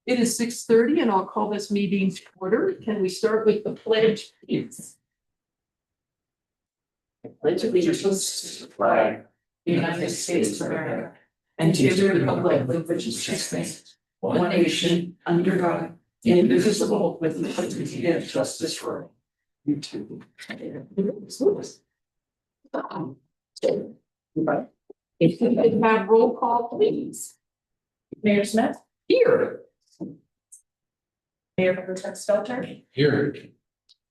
It is 6:30 and I'll call this meeting to order. Can we start with the pledge, please? I pledge allegiance to the flag of the United States of America and to the republic with which it stands, one nation, under God, indivisible, with liberty and justice for all. You too. If we could have roll call, please. Mayor Smith, Here. Mayor Pro Tem Stelter, Here.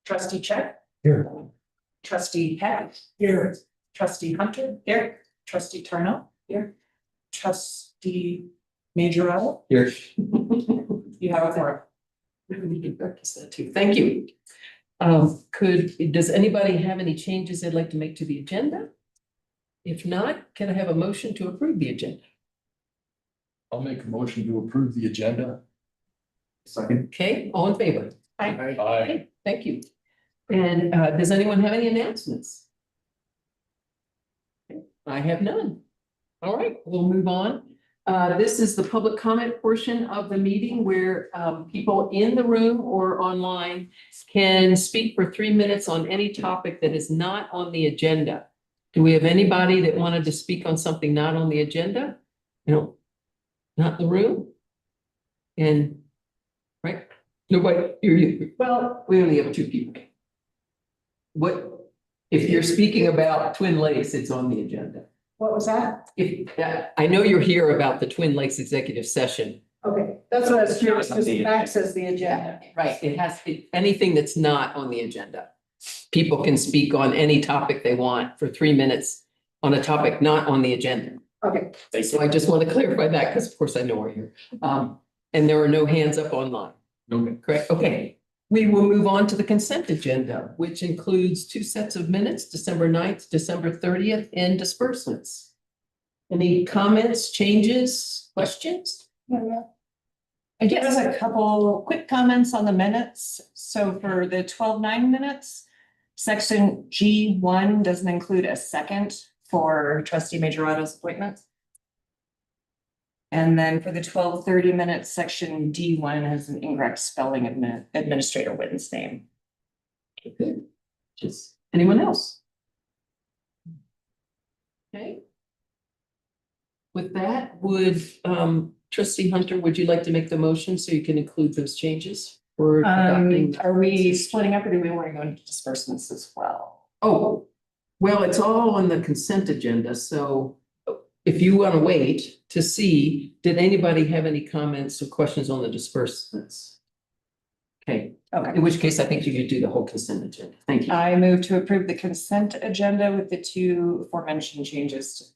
Trustee Check, Here. Trustee Peck, Here. Trustee Hunter, here, Trustee Turno, here, Trustee Majorello, Here. you have a forum. We can practice that too. Thank you. Does anybody have any changes they'd like to make to the agenda? If not, can I have a motion to approve the agenda? I'll make a motion to approve the agenda. Second. Okay, all in favor? Aye. Okay, thank you. And does anyone have any announcements? I have none. All right, we'll move on. This is the public comment portion of the meeting where people in the room or online can speak for 3 minutes on any topic that is not on the agenda. Do we have anybody that wanted to speak on something not on the agenda? No, not in the room? And, right, nobody, well, we only have 2 people. What, if you're speaking about Twin Lakes, it's on the agenda. What was that? If, I know you're here about the Twin Lakes executive session. Okay, that's what I was curious, because the back says the agenda. Right, it has, anything that's not on the agenda. People can speak on any topic they want for 3 minutes on a topic not on the agenda. Okay, So I just want to clarify that because of course I know we're here. And there are no hands up online, No. correct? Okay. We will move on to the consent agenda, which includes 2 sets of minutes, December 9th, December 30th, and disbursements. Any comments, changes, questions? I guess a couple quick comments on the minutes. So for the 12-9 minutes, section G1 doesn't include a second for trustee Majorado's appointment. And then for the 12:30 minutes, section D1 has an incorrect spelling of Administrator Witten's name. Okay, good. Just, anyone else? Okay. With that, would, trustee Hunter, would you like to make the motion so you can include those changes? For adopting? Are we splitting up or do we want to go into disbursements as well? Oh, well, it's all on the consent agenda, so if you want to wait to see, did anybody have any comments or questions on the disbursements? Okay, Okay. in which case I think you could do the whole consent agenda. Thank you. I move to approve the consent agenda with the 2 aforementioned changes.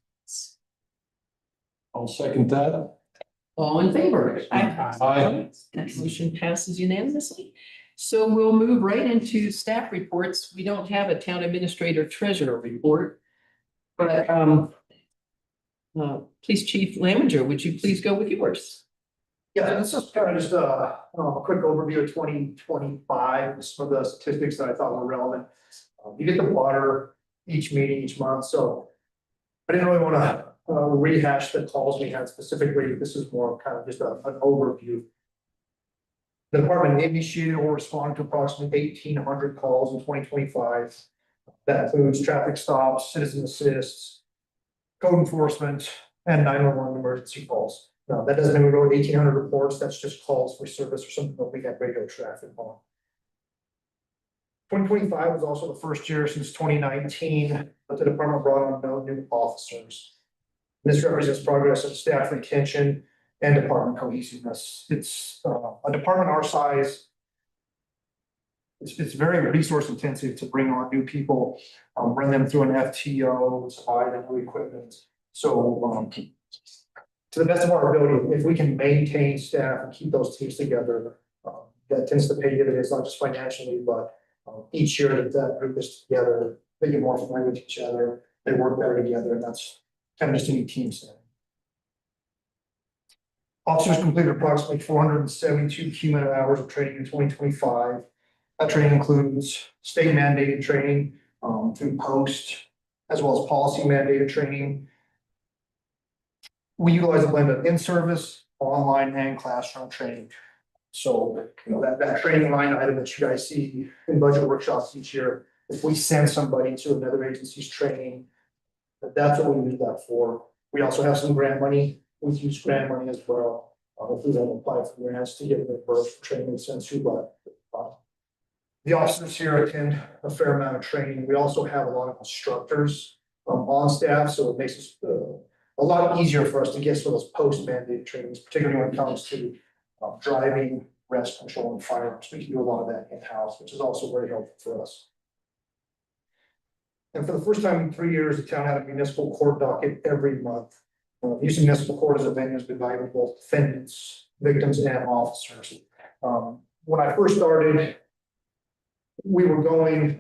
I'll second that. All in favor? Aye. That motion passes unanimously. So we'll move right into staff reports. We don't have a town administrator treasurer report. But Police Chief Lamminger, would you please go with yours? Yeah, this is kind of just a quick overview of 2025, some of the statistics that I thought were relevant. You get the water each meeting each month, so I didn't really want to rehash the calls we had specifically. This is more kind of just an overview. The department initiated or responded to approximately 1,800 calls in 2025. That includes traffic stops, citizen assists, code enforcement, and 911 emergency calls. Now, that doesn't mean we wrote 1,800 reports, that's just calls for service or something that we got radio traffic on. 2025 was also the first year since 2019 that the department brought on no new officers. This represents progress in staff retention and department cohesiveness. It's a department our size. It's very resource intensive to bring on new people, run them through an FTO, supply them new equipment. So to the best of our ability, if we can maintain staff and keep those teams together, that tends to pay dividends, not just financially, but each year that that group is together, they get more familiar with each other, they work better together, and that's kind of just a new team setting. Officers completed approximately 472 cumulative hours of training in 2025. That training includes state mandated training through post, as well as policy mandated training. We utilize a blend of in-service, online, and classroom training. So, you know, that training line item that you guys see in budget workshops each year, if we send somebody to another agency's training, that's what we use that for. We also have some grant money, we use grant money as well. If we don't apply for grants to get reimbursed for training sent to, but the officers here attend a fair amount of training. We also have a lot of instructors on staff, so it makes us a lot easier for us to get some of those post-mandate trainings, particularly when it comes to driving, rest control, and firearms. We can do a lot of that in-house, which is also very helpful for us. And for the first time in 3 years, the town had a municipal court docket every month. Using municipal court as a venue has been valuable to both defendants, victims, and officers. When I first started, we were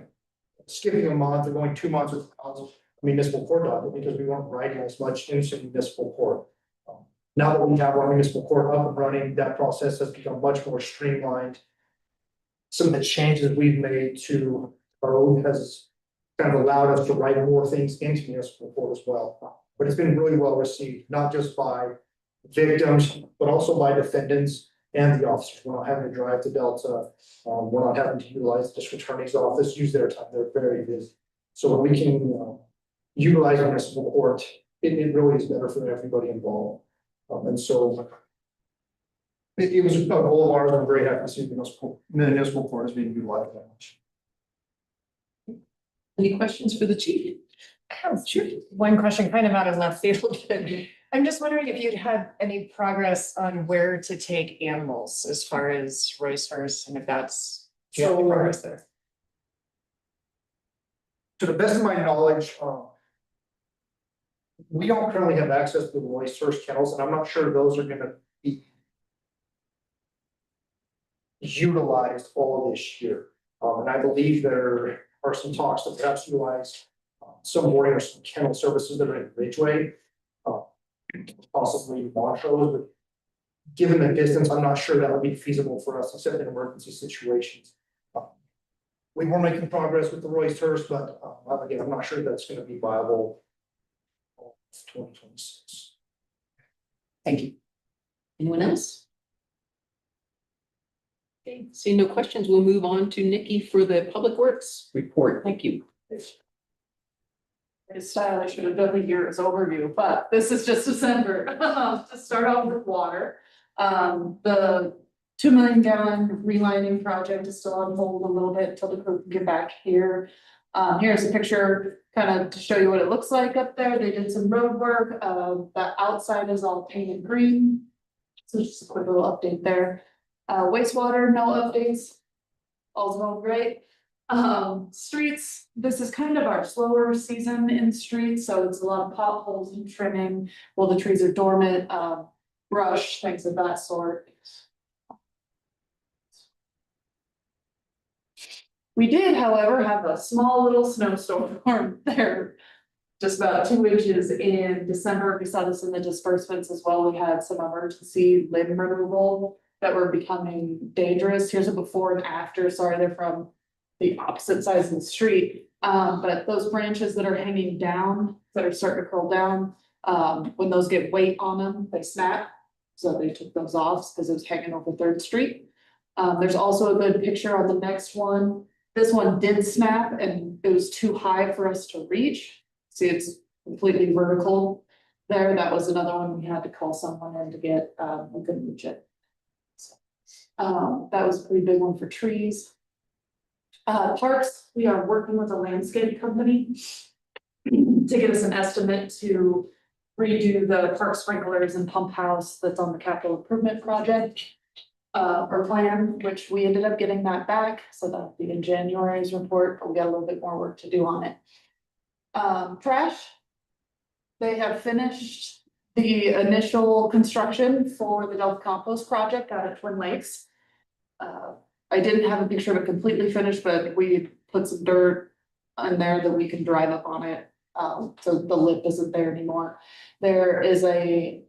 skipping a month or going 2 months without a municipal court docket because we weren't writing as much into municipal court. Now that we have our municipal court up and running, that process has become much more streamlined. Some of the changes we've made to our own has kind of allowed us to write more things into municipal court as well. But it's been really well received, not just by victims, but also by defendants and the officers. We're not having to drive to Delta. We're not having to utilize the district attorney's office, use their time. They're very busy. So when we can utilize municipal court, it really is better for everybody involved. And so it was a goal of ours. I'm very happy to see municipal court is being utilized that much. Any questions for the chief? Sure. One question kind of out of left field. I'm just wondering if you'd had any progress on where to take animals as far as Royce and if that's. Do you have any progress there? To the best of my knowledge, we don't currently have access to the Royce Hurst kennels, and I'm not sure those are gonna be utilized all this year. And I believe there are some talks to perhaps utilize some boarding or some kennel services that are in Ridgeway, possibly Montrose, but given the distance, I'm not sure that would be feasible for us, except in emergency situations. We were making progress with the Royce Hurst, but again, I'm not sure that's gonna be viable. 2026. Thank you. Anyone else? Okay, seeing no questions, we'll move on to Nikki for the Public Works report. Thank you. It's stylish, should have done the year's overview, but this is just December. To start off with water. The 2 million gallon relining project is still on hold a little bit until the crew can get back here. Here's a picture kind of to show you what it looks like up there. They did some road work. The outside is all painted green. So just a quick little update there. Wastewater, no updates. All's going great. Streets, this is kind of our slower season in streets, so it's a lot of potholes and trimming while the trees are dormant, brush, things of that sort. We did, however, have a small little snowstorm there. Just about 2 inches in December. We saw this in the disbursements as well. We had some emergency limb removal that were becoming dangerous. Here's a before and after. Sorry, they're from the opposite sides of the street. But those branches that are hanging down, that are starting to curl down, when those get weight on them, they snap. So they took those off because it was hanging over 3rd Street. There's also a good picture on the next one. This one did snap and it was too high for us to reach. See, it's completely vertical there. That was another one we had to call someone in to get, we couldn't reach it. So, that was a pretty big one for trees. Parks, we are working with a landscape company to get us an estimate to redo the park sprinklers and pump house that's on the capital improvement project. Or plan, which we ended up getting that back, so that'll be in January's report, but we got a little bit more work to do on it. Trash. They have finished the initial construction for the Delta Compost project out at Twin Lakes. I didn't have a picture of it completely finished, but we put some dirt on there that we can drive up on it. So the lip isn't there anymore. There is a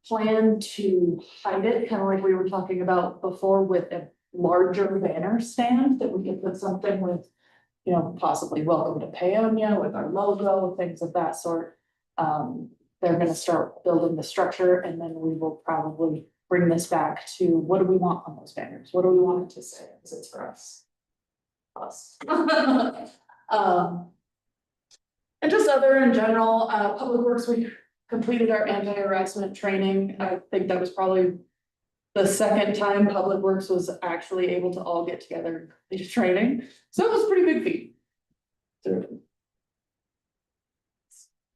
plan to hide it, kind of like we were talking about before, with a larger banner stand that we could put something with, you know, possibly welcome to Paonia with our logo, things of that sort. They're gonna start building the structure and then we will probably bring this back to, what do we want on those banners? What do we want it to say? Because it's for us. Us. And just other in general, Public Works, we completed our anti-harassment training. I think that was probably the second time Public Works was actually able to all get together and complete training. So it was a pretty big feat.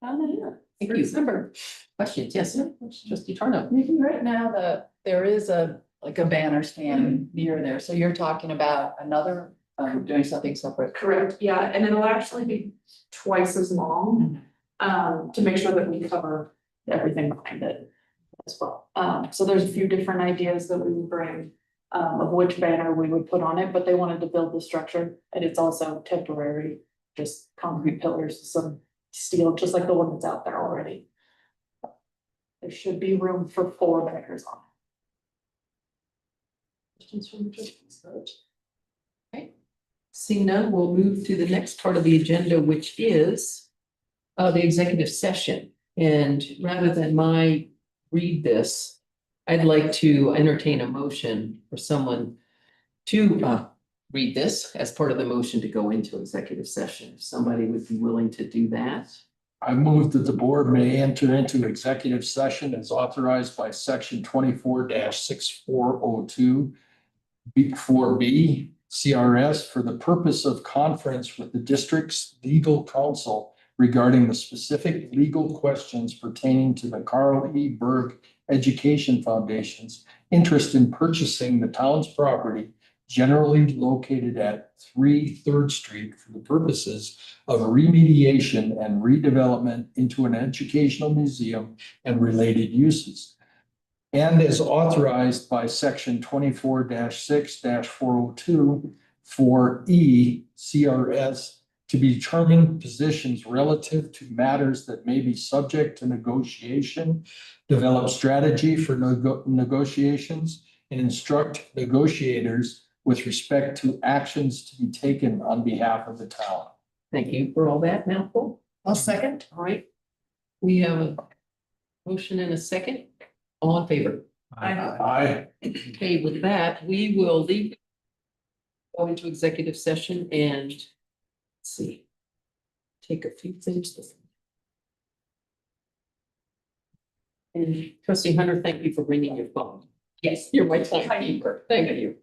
Down here. Thank you. December. Questions? Yes, sir. Trustee Tarno. Maybe right now, there is like a banner stand near there, so you're talking about another, doing something separate. Correct, yeah, and it'll actually be twice as long, to make sure that we cover everything behind it as well. So there's a few different ideas that we would bring, of which banner we would put on it, but they wanted to build the structure, and it's also temporary, just concrete pillars, some steel, just like the one that's out there already. There should be room for 4 banners on it. Questions from the trustees? Okay. Seeing none, we'll move to the next part of the agenda, which is the executive session. And rather than read this, I'd like to entertain a motion for someone to read this as part of the motion to go into executive session. If somebody would be willing to do that. I move that the board may enter into executive session as authorized by section 24-6402 B4B CRS for the purpose of conference with the district's legal counsel regarding the specific legal questions pertaining to the Carl E. Berg Education Foundation's interest in purchasing the town's property generally located at 3 3rd Street for the purposes of remediation and redevelopment into an educational museum and related uses. And is authorized by section 24-6-402 for E CRS to be determined positions relative to matters that may be subject to negotiation, develop strategy for negotiations, and instruct negotiators with respect to actions to be taken on behalf of the town. Thank you for all that mouthful. I'll second. All right. We have a motion and a second. All in favor? Aye. Okay, with that, we will leave. Go into executive session and let's see. Take a few things. And trustee Hunter, thank you for bringing your phone. Yes, you're my timekeeper. Thank you.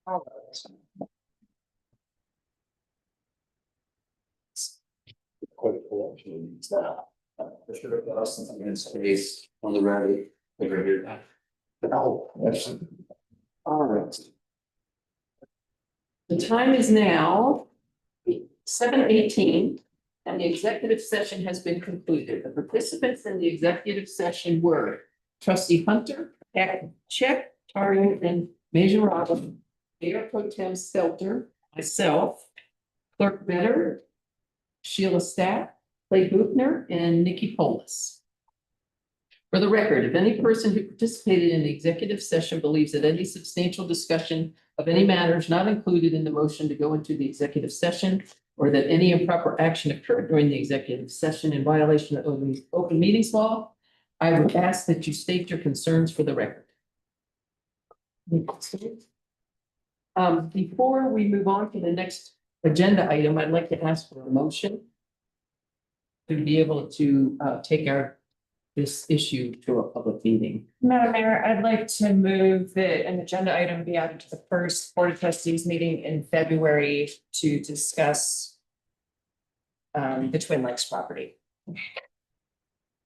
Quite a collection of these now. I should have got something in space on the ready over here. Oh, that's. All right. The time is now 7:18, and the executive session has been concluded. The participants in the executive session were trustee Hunter, Check, Tario, and Majorado, Mayor Pro Tem Stelter, myself, Clerk Better, Sheila Stack, Clay Buchner, and Nikki Polis. For the record, if any person who participated in the executive session believes that any substantial discussion of any matters not included in the motion to go into the executive session, or that any improper action occurred during the executive session in violation of the open meetings law, I would ask that you state your concerns for the record. Before we move on to the next agenda item, I'd like to ask for a motion to be able to take this issue to a public meeting. Madam Mayor, I'd like to move that an agenda item be added to the first Board of Trustees meeting in February to discuss the Twin Lakes property.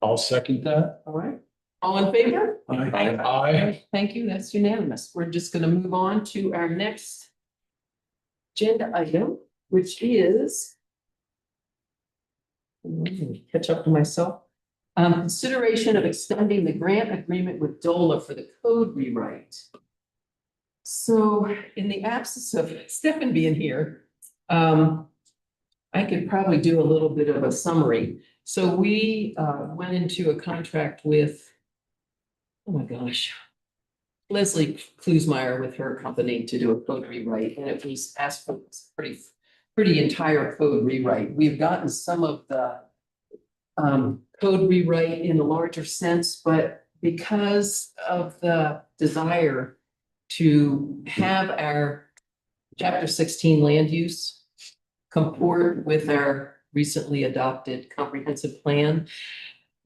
I'll second that. All right, all in favor? Aye. Thank you, that's unanimous. We're just gonna move on to our next agenda item, which is catch up to myself. Consideration of extending the grant agreement with DOLA for the code rewrite. So in the absence of Stefan being here, I could probably do a little bit of a summary. So we went into a contract with, oh my gosh, Leslie Klusmeyer with her company to do a code rewrite, and it was asked for pretty entire code rewrite. We've gotten some of the code rewrite in a larger sense, but because of the desire to have our chapter 16 land use comport with our recently adopted comprehensive plan,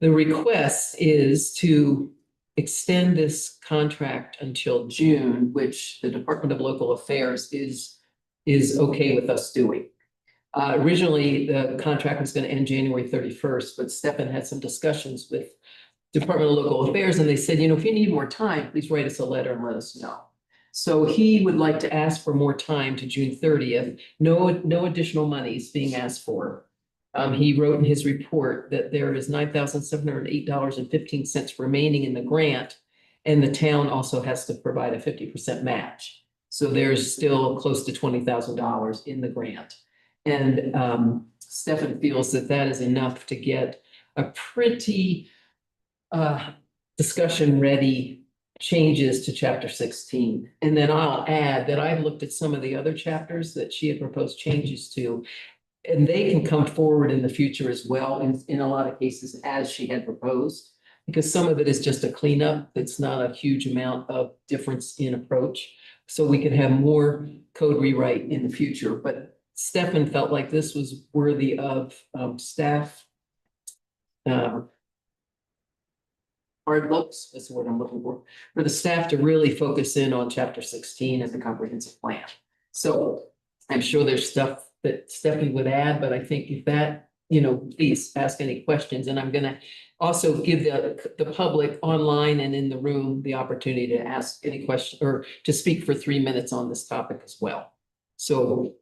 the request is to extend this contract until June, which the Department of Local Affairs is okay with us doing. Originally, the contract was going to end January 31st, but Stefan had some discussions with Department of Local Affairs, and they said, you know, if you need more time, please write us a letter and let us know. So he would like to ask for more time to June 30th. No additional money is being asked for. He wrote in his report that there is $9,708.15 remaining in the grant, and the town also has to provide a 50% match. So there's still close to $20,000 in the grant. And Stefan feels that that is enough to get a pretty discussion-ready changes to chapter 16. And then I'll add that I've looked at some of the other chapters that she had proposed changes to, and they can come forward in the future as well, in a lot of cases, as she had proposed, because some of it is just a cleanup. It's not a huge amount of difference in approach. So we could have more code rewrite in the future, but Stefan felt like this was worthy of staff hard looks, is what I'm looking for the staff to really focus in on chapter 16 of the comprehensive plan. So I'm sure there's stuff that Stefan would add, but I think if that, you know, please ask any questions. And I'm gonna also give the public online and in the room the opportunity to ask any question or to speak for 3 minutes on this topic as well. So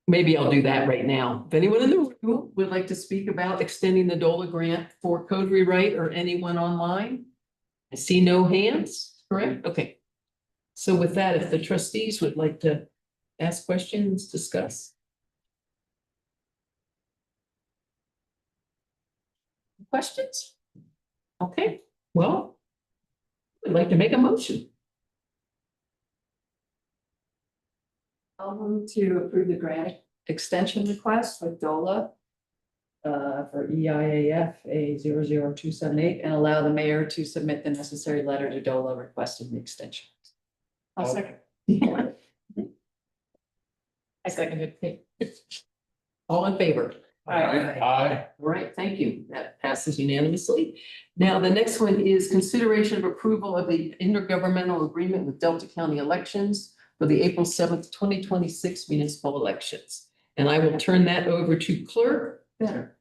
maybe I'll do that right now. If anyone in the room would like to speak about extending the DOLA grant for code rewrite, or anyone online? I see no hands, correct? Okay. So with that, if the trustees would like to ask questions, discuss. Questions? Okay, well, I'd like to make a motion. I'll move to approve the grant extension request with DOLA for EIAF A00278 and allow the mayor to submit the necessary letter to DOLA requesting the extension. I'll second. I seconded it. All in favor? Aye. All right, thank you. That passes unanimously. Now, the next one is consideration of approval of the intergovernmental agreement with Delta County Elections for the April 7th, 2026 municipal elections. And I will turn that over to Clerk Benner.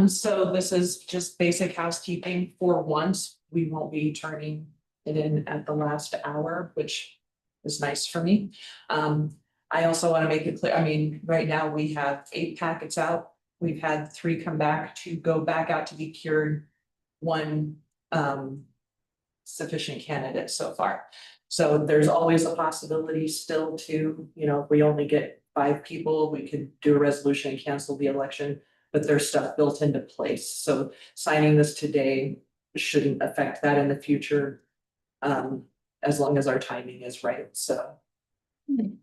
So this is just basic housekeeping for once. We won't be turning it in at the last hour, which is nice for me. I also want to make it clear, I mean, right now we have 8 packets out. We've had 3 come back to go back out to be cured. 1 sufficient candidate so far. So there's always a possibility still to, you know, if we only get 5 people, we could do a resolution and cancel the election. But there's stuff built into place. So signing this today shouldn't affect that in the future. As long as our timing is right, so. And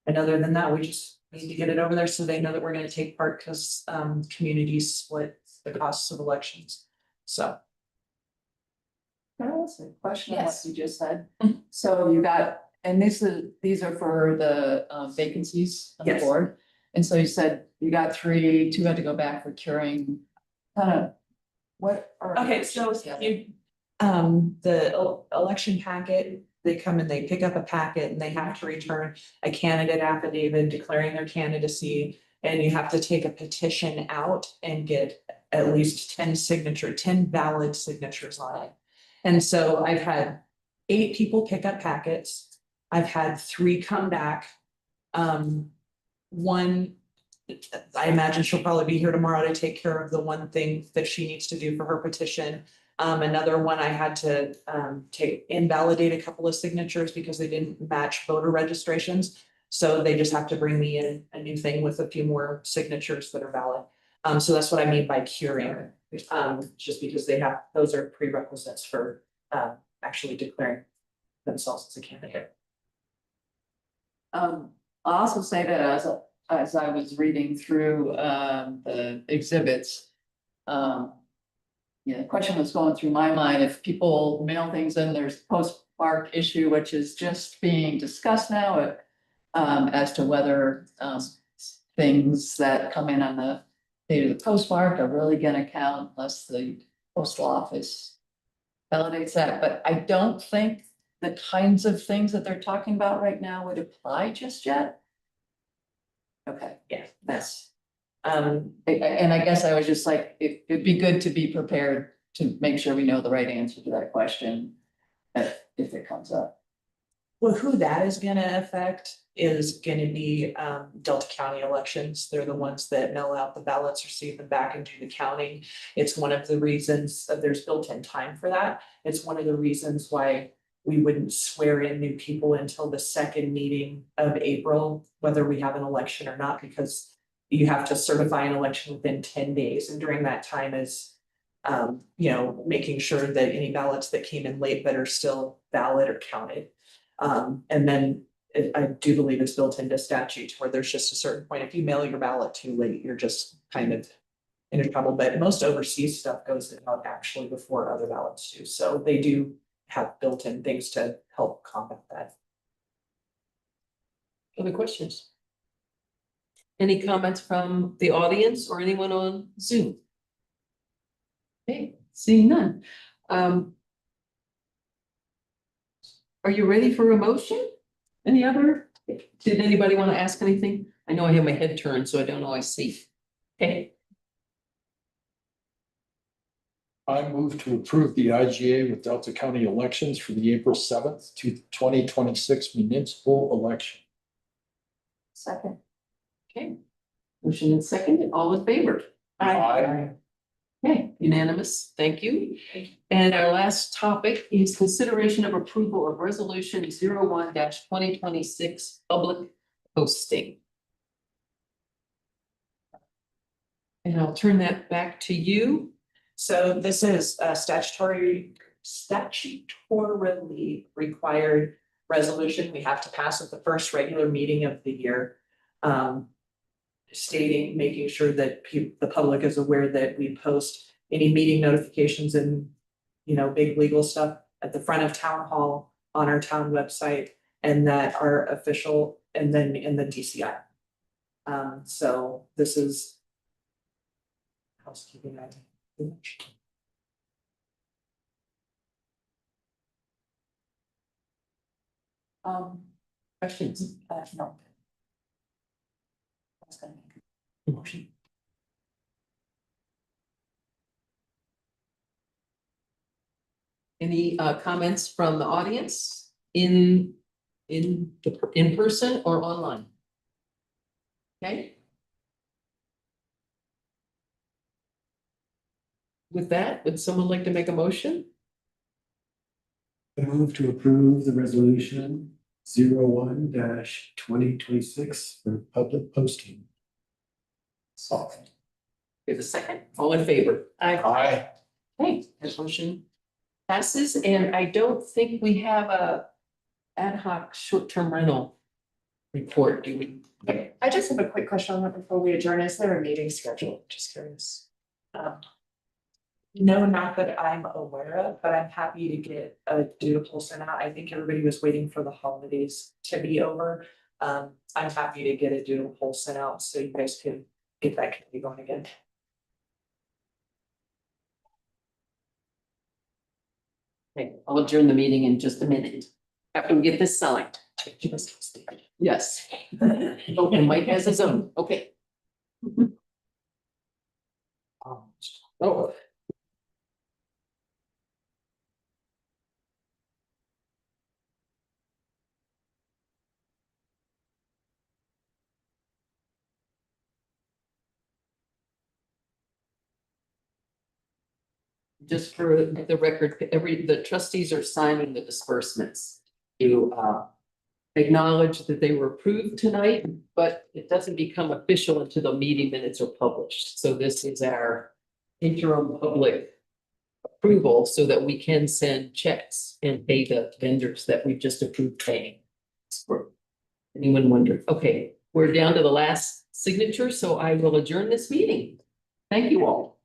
other than that, we just need to get it over there so they know that we're gonna take part, because communities split the costs of elections, so. Can I ask a question on what Yes. you just said? So you got, and these are for the vacancies on the Yes. board. And so you said you got 3, 2 had to go back for curing. Kind of, what are? Okay, so you, the election packet, they come and they pick up a packet and they have to return a candidate affidavit declaring their candidacy. And you have to take a petition out and get at least 10 valid signatures on it. And so I've had 8 people pick up packets. I've had 3 come back. One, I imagine she'll probably be here tomorrow to take care of the one thing that she needs to do for her petition. Another one, I had to invalidate a couple of signatures because they didn't match voter registrations. So they just have to bring me in a new thing with a few more signatures that are valid. So that's what I mean by curing. Just because those are prerequisites for actually declaring themselves as a candidate. I'll also say that as I was reading through the exhibits. The question was going through my mind, if people mail things in, there's postmark issue, which is just being discussed now. As to whether things that come in on the date of the postmark are really gonna count unless the postal office validates that, but I don't think the kinds of things that they're talking about right now would apply just yet. Okay, Yeah, that's, and I guess I was just like, it'd be good to be prepared to make sure we know the right answer to that question. If it comes up. well, who that is gonna affect is gonna be Delta County elections. They're the ones that mail out the ballots, receive them back into the county. It's one of the reasons there's built-in time for that. It's one of the reasons why we wouldn't swear in new people until the 2nd meeting of April, whether we have an election or not, because you have to certify an election within 10 days, and during that time is making sure that any ballots that came in late but are still valid are counted. And then I do believe it's built into statute where there's just a certain point, if you mail your ballot too late, you're just kind of in trouble, but most overseas stuff goes out actually before other ballots do, so they do have built-in things to help combat that. Other questions? Any comments from the audience or anyone on Zoom? Okay, seeing none. Are you ready for a motion? Any other? Did anybody want to ask anything? I know I have my head turned, so I don't always see. Okay, I move to approve the IGA with Delta County elections for the April 7th to 2026 municipal election. Second. okay. Motion and second, all in favor? Aye. Okay, unanimous, thank you. And our last topic is consideration of approval of resolution 01-2026 public posting. And I'll turn that back to you. So this is a statutorily required resolution we have to pass at the first regular meeting of the year. Stating, making sure that the public is aware that we post any meeting notifications and, big legal stuff at the front of town hall, on our town website, and that are official, and then in the DCI. So this is housekeeping item. Questions? No. Motion. Any comments from the audience in in person or online? Okay. With that, would someone like to make a motion? I move to approve the resolution 01-2026 for public posting. Soft. Give a second. All in favor? Aye. Okay, that motion passes, and I don't think we have a ad hoc short-term rental report, do we? I just have a quick question on that before we adjourn. Is there a meeting scheduled? Just curious. No, not that I'm aware of, but I'm happy to get a doodle sent out. I think everybody was waiting for the holidays to be over. I'm happy to get a doodle sent out so you guys can get that committee going again. Okay, I'll adjourn the meeting in just a minute, after we get this signed. Yes. Oh, and Mike has his own, okay. Oh. Just for the record, the trustees are signing the disbursements. You acknowledge that they were approved tonight, but it doesn't become official until the meeting minutes are published. So this is our interim public approval so that we can send checks and pay the vendors that we've just approved paying. Anyone wonder? Okay, we're down to the last signature, so I will adjourn this meeting. Thank you all.